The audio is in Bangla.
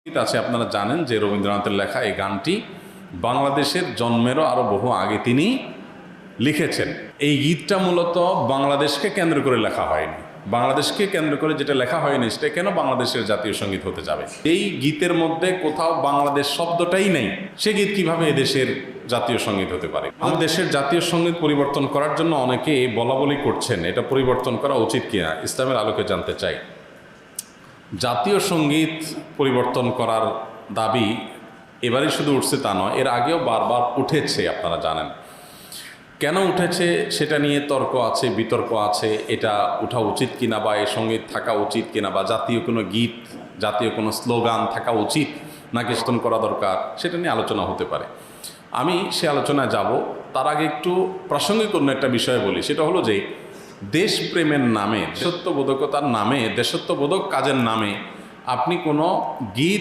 গীত আছে, আপনারা জানেন যে রবীন্দ্রনাথের লেখা এই গানটি বাংলাদেশের জন্মেরও আরও বহু আগে তিনি লিখেছেন। এই গীতটা মূলত বাংলাদেশকে কেন্দ্র করে লেখা হয়নি। বাংলাদেশকে কেন্দ্র করে যেটা লেখা হয়নি সেটা কেন বাংলাদেশের জাতীয় সঙ্গীত হতে যাবে? এই গীতের মধ্যে কোথাও বাংলাদেশ শব্দটাই নেই, সে গীত কিভাবে এদেশের জাতীয় সঙ্গীত হতে পারে? আমাদের দেশের জাতীয় সঙ্গীত পরিবর্তন করার জন্য অনেকে বলা বলি করছেন, এটা পরিবর্তন করা উচিত কিনা ইসলামের আলোকে জানতে চাই। জাতীয় সঙ্গীত পরিবর্তন করার দাবি এবারই শুধু উঠছে তা নয়, এর আগেও বারবার উঠেছে, আপনারা জানেন। কেন উঠেছে সেটা নিয়ে তর্ক আছে, বিতর্ক আছে, এটা উঠা উচিত কিনা বা এ সঙ্গীত থাকা উচিত কিনা, বা জাতীয় কোনো গীত, জাতীয় কোনো স্লোগান থাকা উচিত নাকি স্তন করা দরকার, সেটা নিয়ে আলোচনা হতে পারে। আমি সে আলোচনায় যাব, তার আগে একটু প্রাসঙ্গিক অন্য একটা বিষয় বলি। সেটা হলো যে দেশপ্রেমের নামে, দেশত্ববোধকতার নামে, দেশত্ববোধক কাজের নামে আপনি কোনো গীত